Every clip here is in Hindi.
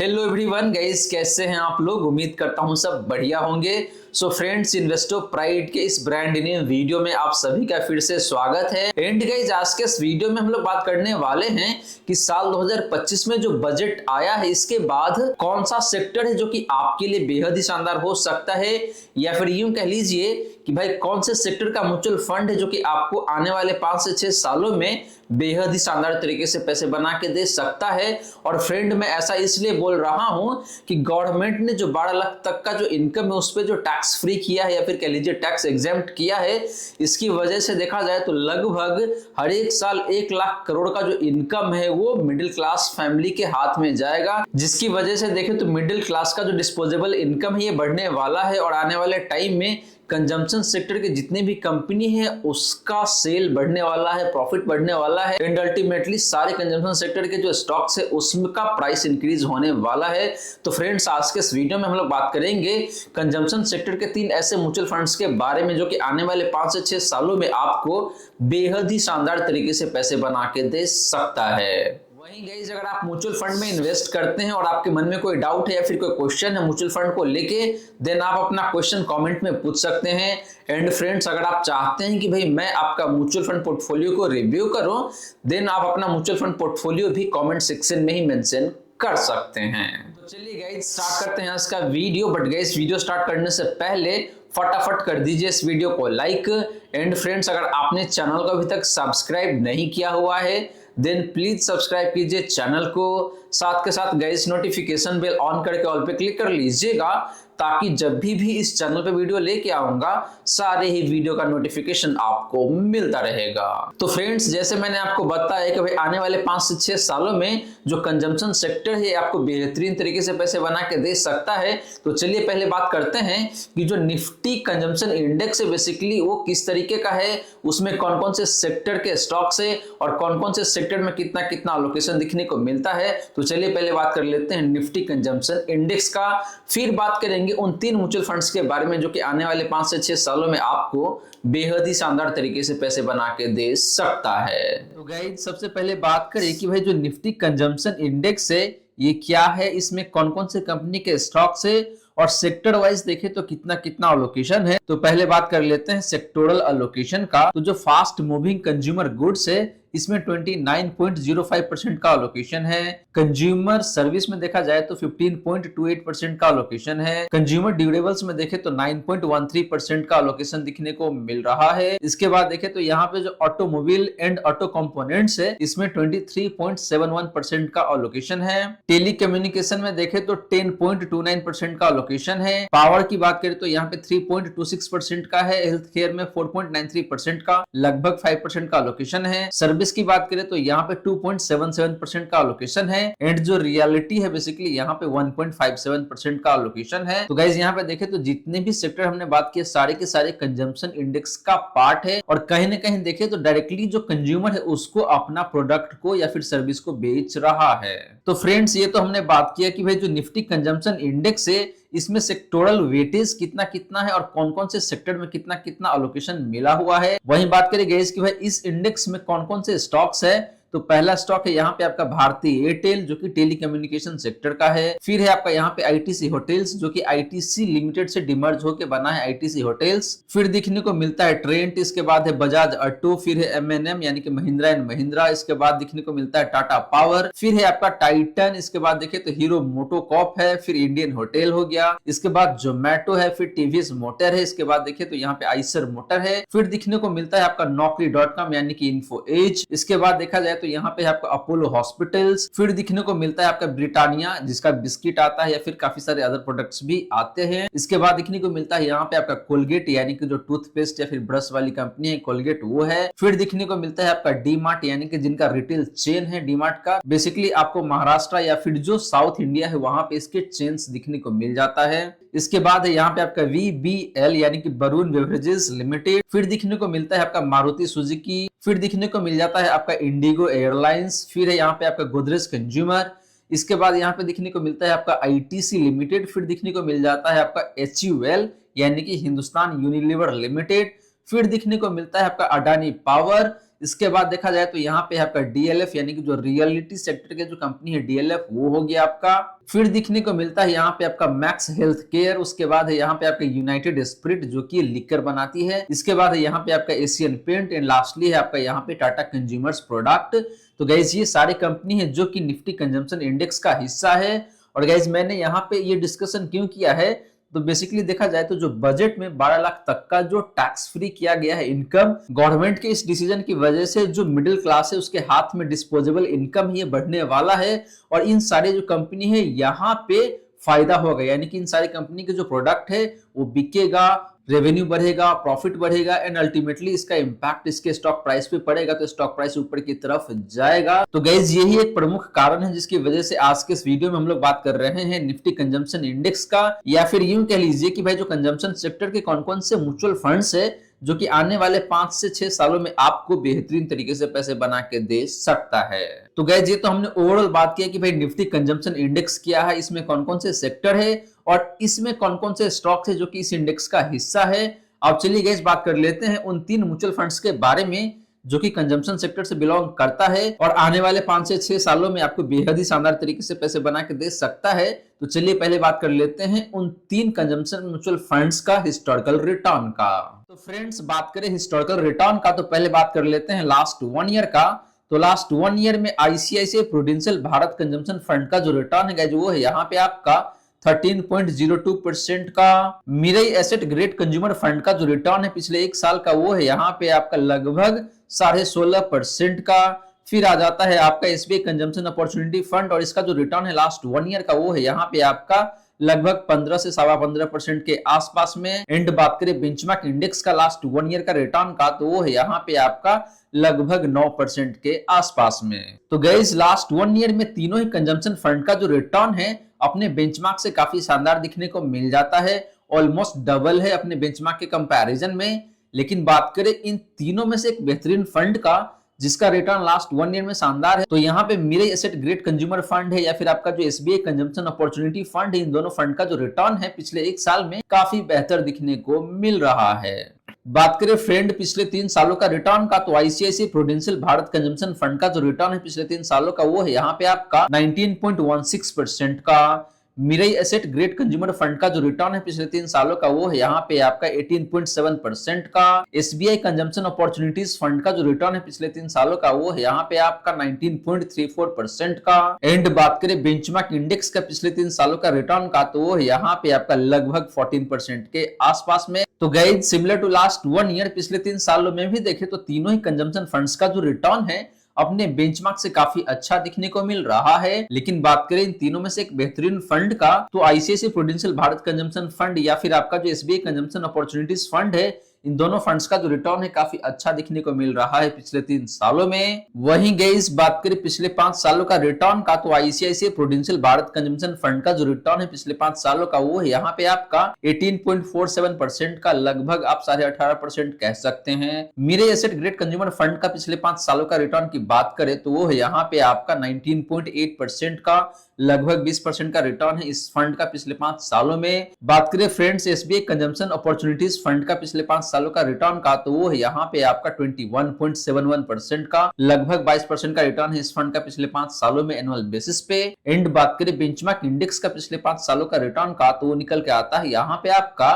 हेलो एवरीवन गाइस, कैसे हैं आप लोग। उम्मीद करता हूं सब बढ़िया होंगे। सो फ्रेंड्स, इन्वेस्टो प्राइड के इस ब्रांड न्यू वीडियो में आप सभी का फिर से स्वागत है। एंड गाइस, आज के इस वीडियो में हम लोग बात करने वाले हैं कि साल 2025 में जो बजट आया है इसके बाद कौन सा सेक्टर है जो कि आपके लिए बेहद ही शानदार हो सकता है, या फिर यूं कह लीजिए कि भाई कौन से सेक्टर का म्यूचुअल फंड है जो कि आपको आने वाले 5 से 6 सालों में बेहद ही शानदार तरीके से पैसे बना के दे सकता है। और फ्रेंड, मैं ऐसा इसलिए बोल रहा हूं कि गवर्नमेंट ने जो 12 लाख तक का जो इनकम है उस पर जो टैक्स फ्री किया है या फिर कह लीजिए टैक्स एग्जेम्प्ट किया है, इसकी वजह से देखा जाए तो लगभग हर एक साल 1 लाख करोड़ का जो इनकम है वो मिडिल क्लास फैमिली के हाथ में जाएगा, जिसकी वजह से देखें तो मिडिल क्लास का जो डिस्पोजेबल इनकम है ये बढ़ने वाला है। और आने वाले टाइम में कंजम्पशन सेक्टर के जितने भी कंपनी है उसका सेल बढ़ने वाला है, प्रॉफिट बढ़ने वाला है, एंड अल्टीमेटली सारे कंजम्पशन सेक्टर के जो स्टॉक्स है उसका प्राइस इंक्रीज होने वाला है। तो फ्रेंड्स, आज के इस वीडियो में हम लोग बात करेंगे कंजम्पशन सेक्टर के 3 ऐसे म्यूचुअल फंड्स के बारे में जो कि आने वाले 5 से 6 सालों में आपको बेहद ही शानदार तरीके से पैसे बना के दे सकता है। वहीं गाइस, अगर आप म्यूचुअल फंड में इन्वेस्ट करते हैं और आपके मन में कोई डाउट है या फिर कोई क्वेश्चन है म्यूचुअल फंड को लेके, देन आप अपना क्वेश्चन कमेंट में पूछ सकते हैं। एंड फ्रेंड्स, अगर आप चाहते हैं कि भाई मैं आपका म्यूचुअल फंड पोर्टफोलियो को रिव्यू करूं, देन आप अपना म्यूचुअल फंड पोर्टफोलियो भी कमेंट सेक्शन में ही मेंशन कर सकते हैं। तो चलिए गाइस, स्टार्ट करते हैं आज का video. But guys, video start करने से पहले फटाफट कर दीजिए इस वीडियो को लाइक। एंड फ्रेंड्स, अगर आपने चैनल को अभी तक सब्सक्राइब नहीं किया हुआ है देन प्लीज सब्सक्राइब कीजिए चैनल को। साथ के साथ गाइस, नोटिफिकेशन बेल ऑन करके ऑल पे क्लिक कर लीजिएगा ताकि जब भी इस चैनल पे वीडियो लेके आऊंगा सारे ही वीडियो का नोटिफिकेशन आपको मिलता रहेगा। तो फ्रेंड्स, जैसे मैंने आपको बताया कि भाई आने वाले 5 से 6 सालों में जो कंजम्पशन सेक्टर है आपको बेहतरीन तरीके से पैसे बना के दे सकता है। तो चलिए पहले बात करते हैं कि जो निफ्टी कंजम्पशन इंडेक्स है बेसिकली वो किस तरीके का है, उसमें कौन कौन से सेक्टर के स्टॉक्स है और कौन कौन से सेक्टर में कितना कितना एलोकेशन दिखने को मिलता है। तो चलिए पहले बात कर लेते हैं निफ्टी कंजम्पशन इंडेक्स का, फिर बात करेंगे उन 3 म्यूचुअल फंड्स के बारे में जो कि आने वाले 5 से 6 सालों में आपको बेहद ही शानदार तरीके से पैसे बना के दे सकता है। तो गाइस, सबसे पहले बात करें कि भाई जो निफ्टी कंजम्पशन इंडेक्स है ये क्या है, इसमें कौन कौन से कंपनी के स्टॉक्स है और सेक्टर वाइज देखे तो कितना कितना अलोकेशन है। तो पहले बात कर लेते हैं सेक्टोरल अलोकेशन का। तो जो फास्ट मूविंग कंज्यूमर गुड्स है इसमें 29.05% का अलोकेशन है। कंज्यूमर सर्विस में देखा जाए तो 15.28% का अलोकेशन है। कंज्यूमर ड्यूरेबल्स में देखे तो 9.13% का अलोकेशन दिखने को मिल रहा है। इसके बाद देखे तो यहाँ पे जो ऑटोमोबाइल एंड ऑटो कंपोनेंट्स है इसमें 23.71% का अलोकेशन है। टेलीकम्युनिकेशन में देखे तो 10.29% का अलोकेशन है। पावर की बात करें तो यहाँ पे 3.26% का है। हेल्थ केयर में 4.93% का लगभग 5% का अलोकेशन है। सर्विस की बात करें तो यहाँ पे 2.77% का अलोकेशन है। एंड जो रियलिटी है बेसिकली यहाँ पे 1.57% का अलोकेशन है। तो गाइज, यहाँ पे देखें तो जितने भी सेक्टर हमने बात किए सारे के सारे कंजम्पशन इंडेक्स का पार्ट है और कहीं ना कहीं देखें तो डायरेक्टली जो कंज्यूमर है उसको अपना प्रोडक्ट को या फिर सर्विस को बेच रहा है। तो फ्रेंड्स, ये तो हमने बात किया कि भाई जो निफ्टी कंजम्पशन इंडेक्स है इसमें सेक्टोरल वेटेज कितना कितना है और कौन कौन से सेक्टर में कितना कितना अलोकेशन मिला हुआ है। वहीं बात करें गाइस कि भाई इस इंडेक्स में कौन कौन से स्टॉक्स है। तो पहला स्टॉक है यहाँ पे आपका भारतीय एयरटेल जो कि टेलीकम्युनिकेशन सेक्टर का है। फिर है आपका यहाँ पे आईटीसी होटल्स जो कि आईटीसी लिमिटेड से डिमर्ज होकर बना है आईटीसी होटल्स। फिर दिखने को मिलता है ट्रेंट, इसके बाद है बजाज ऑटो, फिर है एमएनएम यानी कि महिंद्रा एंड महिंद्रा, इसके बाद दिखने को मिलता है टाटा पावर, फिर है आपका टाइटन, इसके बाद देखे तो हीरो मोटोकॉप है, फिर इंडियन होटल हो गया, इसके बाद जोमेटो है, फिर टीवीएस मोटर है, इसके बाद देखे तो यहाँ पे आइसर मोटर है, फिर दिखने को मिलता है आपका नौकरी.com यानी कि इन्फो एज, इसके बाद देखा जाए तो यहाँ पे आपका अपोलो हॉस्पिटल्स, फिर दिखने को मिलता है आपका ब्रिटानिया जिसका बिस्किट आता है या फिर काफी सारे अदर प्रोडक्ट्स भी आते हैं। इसके बाद दिखने को मिलता है यहाँ पे आपका कोलगेट यानी कि जो टूथपेस्ट या फिर ब्रश वाली कंपनी है कोलगेट वो है। फिर दिखने को मिलता है आपका डी मार्ट यानी कि जिनका रिटेल चेन है डी मार्ट का, बेसिकली आपको महाराष्ट्र या फिर जो साउथ इंडिया है वहां पे इसके चेन्स दिखने को मिल जाता है। इसके बाद है यहाँ पे आपका VBL यानी कि वरुण बेवरेजेस लिमिटेड, फिर दिखने को मिलता है आपका मारुति सुजुकी, फिर दिखने को मिल जाता है आपका इंडिगो एयरलाइंस, फिर है यहाँ पे आपका गोदरेज कंज्यूमर, इसके बाद यहाँ पे दिखने को मिलता है आपका ITC लिमिटेड, फिर दिखने को मिल जाता है आपका HUL यानी कि हिंदुस्तान यूनिलीवर लिमिटेड, फिर दिखने को मिलता है आपका अडानी पावर, इसके बाद देखा जाए तो यहाँ पे आपका डीएलएफ यानी कि जो रियलिटी सेक्टर के जो कंपनी है डीएलएफ वो हो गया आपका। फिर दिखने को मिलता है यहाँ पे आपका मैक्स हेल्थ केयर, उसके बाद है यहाँ पे आपका यूनाइटेड स्पिरिट जो कि लिकर बनाती है, इसके बाद है यहाँ पे आपका एशियन पेंट एंड लास्टली है आपका यहाँ पे टाटा कंज्यूमर्स प्रोडक्ट। तो गाइज ये सारी कंपनी है जो कि निफ्टी कंजम्पशन इंडेक्स का हिस्सा है। और गाइज मैंने यहाँ पे ये डिस्कशन क्यों किया है, तो बेसिकली देखा जाए तो जो बजट में 12 लाख तक का जो टैक्स फ्री किया गया है इनकम, गवर्नमेंट के इस डिसीजन की वजह से जो मिडिल क्लास है उसके हाथ में डिस्पोजेबल इनकम ही बढ़ने वाला है और इन सारे जो कंपनी है यहाँ पे फायदा होगा, यानी कि इन सारी कंपनी के जो प्रोडक्ट है वो बिकेगा, रेवेन्यू बढ़ेगा, प्रॉफिट बढ़ेगा एंड अल्टीमेटली इसका इंपैक्ट इसके स्टॉक प्राइस पे पड़ेगा, तो स्टॉक प्राइस ऊपर की तरफ जाएगा। तो गाइज यही एक प्रमुख कारण है जिसकी वजह से आज के इस वीडियो में हम लोग बात कर रहे हैं निफ्टी कंजम्पशन इंडेक्स का, या फिर यूं कह लीजिए कि भाई जो कंजम्पशन सेक्टर के कौन कौन से म्यूचुअल फंड्स है जो कि आने वाले 5 से 6 सालों में आपको बेहतरीन तरीके से पैसे बना के दे सकता है। तो गाइस ये तो हमने ओवरऑल बात किया कि भाई निफ्टी कंजम्पशन इंडेक्स क्या है, इसमें कौन कौन से सेक्टर है और इसमें कौन कौन से स्टॉक्स है जो कि इस इंडेक्स का हिस्सा है। अब चलिए गाइस बात कर लेते हैं उन 3 म्यूचुअल फंड्स के बारे में जो कि कंजम्पशन सेक्टर से बिलोंग करता है और आने वाले 5 से 6 सालों में आपको बेहद ही शानदार तरीके से पैसे बना के दे सकता है। तो चलिए पहले बात कर लेते हैं उन 3 कंजम्पशन म्यूचुअल फंड्स का हिस्टोरिकल रिटर्न का। तो फ्रेंड्स बात करें हिस्टोरिकल रिटर्न का तो पहले बात कर लेते हैं लास्ट 1 ईयर का। तो लास्ट 1 ईयर में ICICI Prudential Bharat consumption fund का जो रिटर्न है वो है यहाँ पे आपका 13.02% का। Mirae asset Great Consumer Fund का जो रिटर्न है पिछले 1 साल का वो है यहाँ पे आपका लगभग 16.5% का। फिर आ जाता है आपका एसबीआई कंजम्पशन अपॉर्चुनिटी फंड और इसका जो रिटर्न है लास्ट 1 ईयर का वो है यहाँ पे आपका लगभग 15 से 15.25% के आसपास में। एंड बात करें बेंचमार्क इंडेक्स का लास्ट 1 ईयर का रिटर्न का तो वो है यहाँ पे आपका लगभग 9% के आसपास में। तो गाइस लास्ट 1 ईयर में तीनों ही कंजम्पशन फंड का जो रिटर्न है अपने बेंचमार्क से काफी शानदार दिखने को मिल जाता है, ऑलमोस्ट डबल है अपने बेंचमार्क के कंपैरिजन में। लेकिन बात करें इन तीनों में से एक बेहतरीन फंड का जिसका रिटर्न लास्ट 1 ईयर में शानदार है तो यहाँ पे Mirae asset Great Consumer fund है या फिर आपका जो एसबीआई कंजम्पशन अपॉर्चुनिटी फंड है, इन दोनों फंड का जो रिटर्न है पिछले 1 साल में काफी बेहतर दिखने को मिल रहा है। बात करें फ्रेंड पिछले 3 सालों का रिटर्न का तो ICICI Prudential Bharat consumption fund का जो रिटर्न है पिछले 3 सालों का वो है यहाँ पे आपका 19.16% का। Mirae asset Great Consumer Fund का जो रिटर्न है पिछले 3 सालों का वो है यहाँ पे आपका 18.7% का। एसबीआई कंजम्पशन अपॉर्चुनिटीज फंड का जो रिटर्न है पिछले 3 सालों का वो है यहाँ पे आपका 19.34% का। एंड बात करें बेंचमार्क इंडेक्स का पिछले 3 सालों का रिटर्न का तो वो है यहाँ पे आपका लगभग 14% के आसपास में। तो guys similar to last 1 year पिछले 3 सालों में भी देखे तो तीनों ही कंजम्पशन फंड्स का जो रिटर्न है अपने बेंचमार्क से काफी अच्छा दिखने को मिल रहा है। लेकिन बात करें इन तीनों में से एक बेहतरीन फंड का तो ICICI Prudential Bharat consumption fund या फिर आपका जो एसबीआई कंजम्पशन अपॉर्चुनिटीज फंड है, इन दोनों फंड्स का जो रिटर्न है काफी अच्छा दिखने को मिल रहा है पिछले 3 सालों में। वहीं गाइस बात करें पिछले 5 सालों का रिटर्न का तो ICICI Prudential Bharat consumption fund का जो रिटर्न है पिछले 5 सालों का वो है यहाँ पे आपका 18.47% का, लगभग आप 18.5% कह सकते हैं। Mirae asset Great Consumer Fund का पिछले 5 सालों का रिटर्न की बात करें तो वो है यहाँ पे आपका 19.8% का, लगभग 20% का रिटर्न है इस फंड का पिछले 5 सालों में। बात करें friends SBI consumption opportunities fund का पिछले 5 सालों का रिटर्न का तो वो है यहाँ पे आपका 21.71% का, लगभग 22% का रिटर्न है इस फंड का पिछले 5 सालों में एनुअल बेसिस पे। एंड बात करें बेंचमार्क इंडेक्स का पिछले 5 सालों का रिटर्न का तो वो निकल के आता है यहाँ पे आपका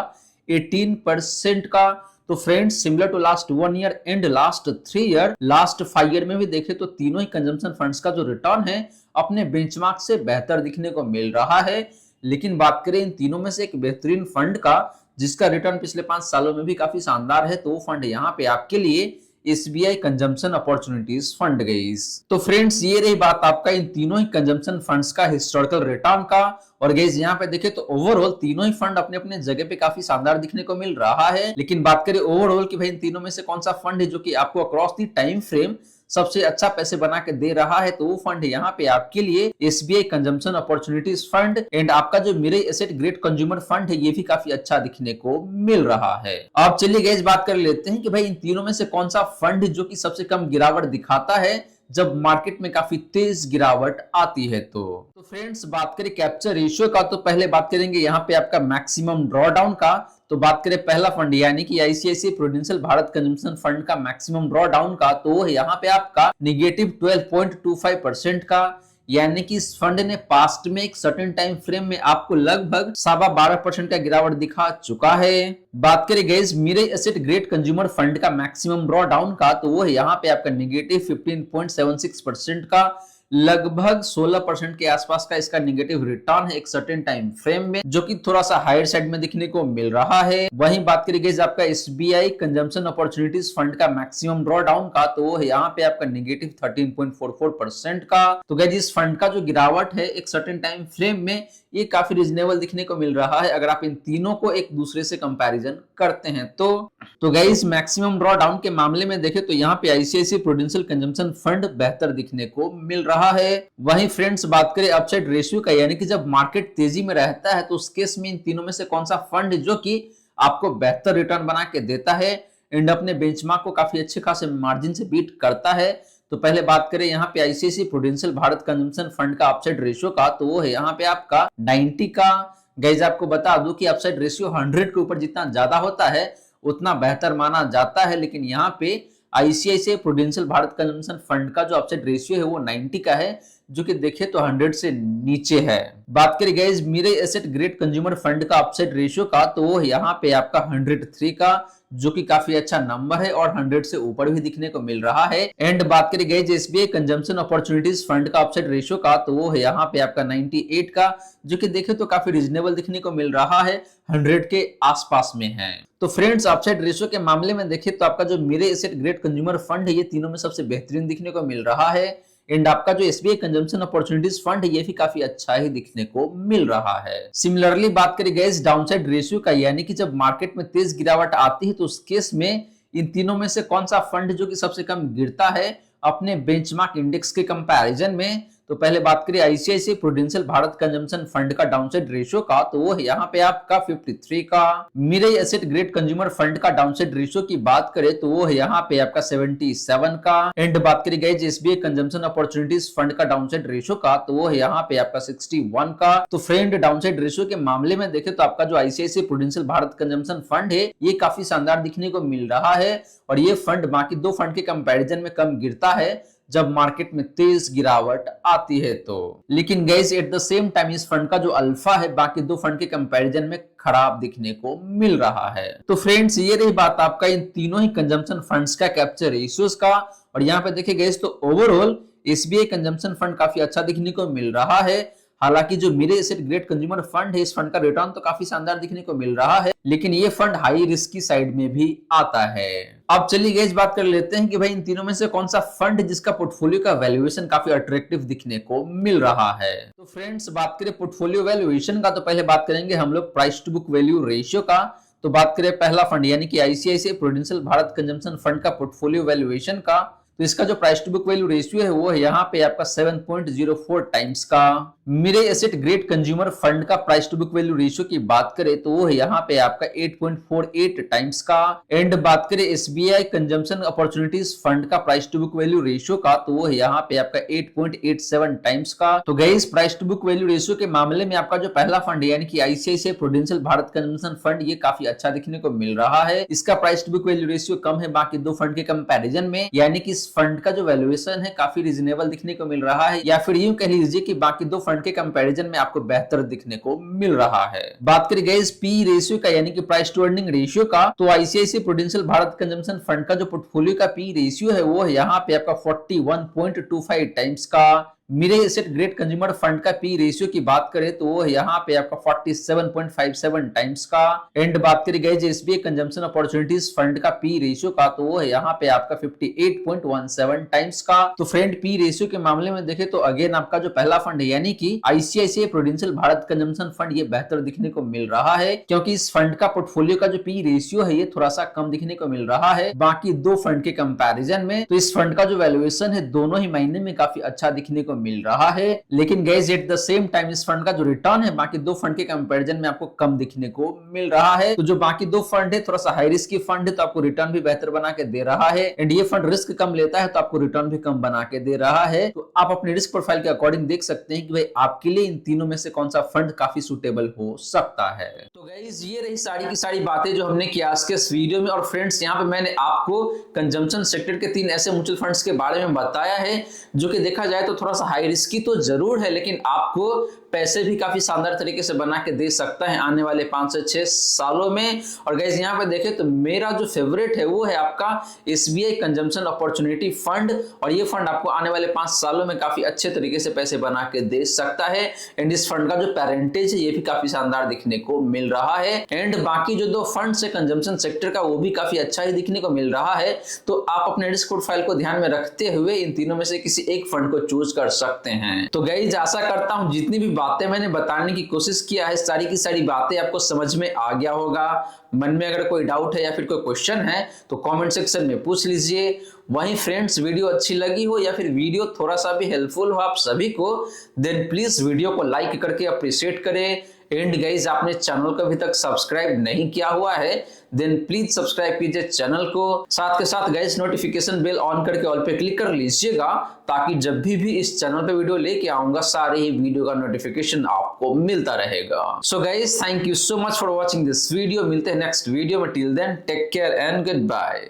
18% का। तो friends similar to last 1 year and last 3 year, last 5 year में भी देखे तो तीनों ही कंजम्पशन फंड्स का जो रिटर्न है अपने बेंचमार्क से बेहतर दिखने को मिल रहा है। लेकिन बात करें इन तीनों में से एक बेहतरीन फंड का जिसका रिटर्न पिछले 5 सालों में भी काफी शानदार है तो वो फंड यहाँ पे आपके लिए SBI consumption opportunities fund guys. तो फ्रेंड्स ये रही बात आपका इन तीनों ही कंजम्पशन फंड्स का हिस्टोरिकल रिटर्न का। और गाइस यहाँ पे देखे तो ओवरऑल तीनों ही फंड अपने अपने जगह पे काफी शानदार दिखने को मिल रहा है। लेकिन बात करें ओवरऑल कि भाई इन तीनों में से कौन सा फंड है जो कि आपको अक्रॉस दी टाइम फ्रेम सबसे अच्छा पैसे बना के दे रहा है तो वो फंड है यहाँ पे आपके लिए SBI consumption opportunities fund. And आपका जो Mirae asset Great Consumer fund है ये भी काफी अच्छा दिखने को मिल रहा है। अब चलिए गाइस बात कर लेते हैं कि भाई इन तीनों में से कौन सा फंड जो कि सबसे कम गिरावट दिखाता है जब मार्केट में काफी तेज गिरावट आती है। तो फ्रेंड्स बात करें कैप्चर रेशियो का तो पहले बात करेंगे यहाँ पे आपका मैक्सिमम ड्रॉडाउन का। तो बात करें पहला फंड यानी कि ICICI Prudential Bharat consumption fund का मैक्सिमम ड्रॉ डाउन का, तो यहाँ पे आपका -12.25% का, यानी कि इस फंड ने पास्ट में एक सर्टेन टाइम फ्रेम में आपको लगभग 12.25% का गिरावट दिखा चुका है। बात करें guys mirror Asset Great Consumer Fund का मैक्सिमम ड्रॉ डाउन का, तो वो है यहाँ पे आपका -15.76% का, लगभग 16% के आसपास का इसका नेगेटिव रिटर्न है एक सर्टेन टाइम फ्रेम में, जो कि थोड़ा सा हायर साइड में दिखने को मिल रहा है। वहीं बात करें गाइस आपका एसबीआई कंजम्पशन अपॉर्चुनिटीज फंड का मैक्सिमम ड्रॉ डाउन का, तो वो है यहाँ पे आपका -13.44% का। तो गाइस इस फंड का जो गिरावट है एक सर्टेन टाइम फ्रेम में ये काफी रीजनेबल दिखने को मिल रहा है अगर आप इन तीनों को एक दूसरे से कंपैरिजन करते हैं तो गाइस मैक्सिमम ड्रॉ डाउन के मामले में देखें तो यहाँ पे आईसीआईसीआई प्रूडेंशियल कंजम्पशन फंड बेहतर दिखने को मिल रहा है। वहीं फ्रेंड्स बात करें अपसाइड रेशियो का, यानी कि जब मार्केट तेजी में रहता है तो उस केस में इन तीनों में से कौन सा फंड जो कि आपको बेहतर रिटर्न बना के देता है एंड अपने बेंचमार्क को काफी अच्छे खासे मार्जिन से बीट करता है। तो पहले बात करें यहाँ पे ICICI Prudential Bharat consumption fund का अपसाइड रेशियो का, तो वो है यहाँ पे आपका 90 का। गाइस आपको बता दूं कि अपसाइड रेशियो 100 के ऊपर जितना ज्यादा होता है उतना बेहतर माना जाता है, लेकिन यहाँ पे ICICI Prudential Bharat consumption fund का जो अपसाइड रेशियो है वो 90 का है, जो कि देखे तो 100 से नीचे है। बात करें guys mirror Asset Great Consumer Fund का अपसाइड रेशियो का, तो वो यहाँ पे आपका 103 का, जो कि काफी अच्छा नंबर है और 100 से ऊपर भी दिखने को मिल रहा है। एंड बात करें guys SBI consumption opportunities fund का अपसाइड रेशियो का, तो वो है यहाँ पे आपका 98 का, जो कि देखे तो काफी रीजनेबल दिखने को मिल रहा है, 100 के आसपास में है। तो फ्रेंड्स अपसाइड रेशियो के मामले में देखें तो आपका जो mirror Asset Great Consumer fund है ये तीनों में सबसे बेहतरीन दिखने को मिल रहा है। एंड आपका जो एसबीआई कंजम्पशन अपॉर्चुनिटीज फंड है ये भी काफी अच्छा ही दिखने को मिल रहा है। सिमिलरली बात करें गाइस डाउनसाइड रेशियो का, यानी कि जब मार्केट में तेज गिरावट आती है तो उस केस में इन तीनों में से कौन सा फंड जो कि सबसे कम गिरता है अपने बेंचमार्क इंडेक्स के कंपैरिजन में। तो पहले बात करें ICICI Prudential Bharat consumption fund का डाउनसाइड रेशियो का, तो वो है यहाँ पे आपका 53 का। Mirae Asset Great Consumer Fund का डाउनसाइड रेशियो की बात करें तो वो है यहाँ पे आपका 77 का। एंड बात करें guys SBI consumption opportunities fund का डाउनसाइड रेशियो का, तो वो है यहाँ पे आपका 61 का। तो फ्रेंड डाउनसाइड रेशियो के मामले में देखें तो आपका जो ICICI Prudential Bharat consumption fund है ये काफी शानदार दिखने को मिल रहा है और ये फंड बाकी दो फंड के कंपैरिजन में कम गिरता है जब मार्केट में तेज गिरावट आती है तो। लेकिन guys at the same time इस फंड का जो अल्फा है बाकी दो फंड के कंपैरिजन में खराब दिखने को मिल रहा है। तो फ्रेंड्स ये रही बात आपका इन तीनों ही कंजम्पशन फंड्स का कैप्चर रेशियोज का। और यहाँ पे देखिए गाइस तो ओवरऑल एसबीआई कंजम्पशन फंड काफी अच्छा दिखने को मिल रहा है। हालांकि जो mirror Asset Great Consumer fund है इस फंड का रिटर्न तो काफी शानदार दिखने को मिल रहा है, लेकिन ये फंड हाई रिस्क की साइड में भी आता है। अब चलिए गाइस बात कर लेते हैं कि भाई इन तीनों में से कौन सा फंड जिसका पोर्टफोलियो का वैल्यूएशन काफी अट्रैक्टिव दिखने को मिल रहा है। तो फ्रेंड्स बात करें पोर्टफोलियो वैल्यूएशन का, तो पहले बात करेंगे हम लोग price to book value ratio का। तो बात करें पहला फंड यानी कि ICICI Prudential Bharat consumption fund का पोर्टफोलियो वैल्यूएशन का, तो इसका जो price to book value ratio है वो है यहाँ पे आपका 7.04 टाइम्स का। Mirae Asset Great Consumer Fund का price to book value ratio की बात करें तो वो है यहाँ पे आपका 8.48 टाइम्स का। एंड बात करें एसबीआई कंजम्पशन अपॉर्चुनिटीज फंड का price to book value ratio का, तो वो है यहाँ पे आपका 8.87 टाइम्स का। तो guys price to book value ratio के मामले में आपका जो पहला फंड है यानी कि ICICI Prudential Bharat consumption fund ये काफी अच्छा दिखने को मिल रहा है। इसका price to book value ratio कम है बाकी दो फंड के कंपैरिजन में, यानी कि फंड का जो वैल्यूएशन है काफी रीजनेबल दिखने को मिल रहा है, या फिर यूं कह लीजिए कि बाकी दो फंड के कंपैरिजन में आपको बेहतर दिखने को मिल रहा है। बात करें गाइस पी रेशियो का यानी कि प्राइस टू अर्निंग रेशियो का, तो ICICI Prudential Bharat consumption fund का जो पोर्टफोलियो का पी रेशियो है वो है यहाँ पे आपका 41.25 टाइम्स का। Mirae Asset Great Consumer Fund का पी रेशियो की बात करें तो वो यहाँ पे आपका 47.57 टाइम्स का। एंड बात करी गई एसबीआई कंजम्पशन अपॉर्चुनिटीज फंड का पी रेशियो का, तो वो है यहाँ पे आपका 58.17 टाइम्स का। तो फ्रेंड पी रेशियो के मामले में देखें तो अगेन आपका जो पहला फंड है यानी कि ICICI Prudential Bharat consumption fund ये बेहतर दिखने को मिल रहा है, क्योंकि इस फंड का पोर्टफोलियो का जो पी रेशियो है ये थोड़ा सा कम दिखने को मिल रहा है बाकी दो फंड के कंपैरिजन में। तो इस फंड का जो वैल्यूएशन है दोनों ही महीने में काफी अच्छा दिखने को मिल रहा है। लेकिन guys at the same time इस फंड का जो रिटर्न है बाकी दो फंड के कंपैरिजन में आपको कम दिखने को मिल रहा है। तो जो बाकी दो फंड है थोड़ा सा हाई रिस्क की फंड है तो आपको रिटर्न भी बेहतर बना के दे रहा है, एंड ये फंड रिस्क कम लेता है तो आपको रिटर्न भी कम बना के दे रहा है। तो आप अपने रिस्क प्रोफाइल के अकॉर्डिंग देख सकते हैं कि भाई आपके लिए इन तीनों में से कौन सा फंड काफी सुटेबल हो सकता है। तो गाइस ये रही सारी की सारी बातें जो हमने की आज के इस वीडियो में। और फ्रेंड्स यहाँ पे मैंने आपको कंजम्पशन सेक्टर के 3 ऐसे म्यूचुअल फंड्स के बारे में बताया है जो कि देखा जाए तो थोड़ा सा हाई रिस्की तो जरूर है, लेकिन आपको पैसे भी काफी शानदार तरीके से बना के दे सकता है आने वाले 5 से 6 सालों में। और गाइस यहाँ पे देखें तो मेरा जो फेवरेट है वो है आपका SBI कंजम्पशन अपॉर्चुनिटी फंड, और ये फंड आपको आने वाले 5 सालों में काफी अच्छे तरीके से पैसे बना के दे सकता है। एंड इस फंड का जो पेरेंटेज है ये भी काफी शानदार दिखने को मिल रहा है। एंड बाकी जो 2 फंड्स है कंजम्पशन सेक्टर का वो भी काफी अच्छा ही दिखने को मिल रहा है। तो आप अपने रिस्क प्रोफाइल को ध्यान में रखते हुए इन तीनों में से किसी एक फंड को चूज कर सकते हैं। तो गाइस आशा करता हूं जितनी भी बातें मैंने बताने की कोशिश किया है सारी की सारी बातें आपको समझ में आ गया होगा। मन में अगर कोई डाउट है या फिर कोई क्वेश्चन है तो कमेंट सेक्शन में पूछ लीजिए। वहीं फ्रेंड्स वीडियो अच्छी लगी हो या फिर वीडियो थोड़ा सा भी हेल्पफुल हो आप सभी को, देन प्लीज वीडियो को लाइक करके अप्रिशिएट करें। एंड गाइज आपने चैनल को अभी तक सब्सक्राइब नहीं किया हुआ है देन प्लीज सब्सक्राइब कीजिए चैनल को। साथ के साथ गाइज नोटिफिकेशन बेल ऑन करके ऑल पे क्लिक कर लीजिएगा ताकि जब भी इस चैनल पे वीडियो लेके आऊंगा सारे ही वीडियो का नोटिफिकेशन आपको मिलता रहेगा। So guys thank you so much for watching this video. मिलते हैं नेक्स्ट वीडियो में, till then take care and good bye.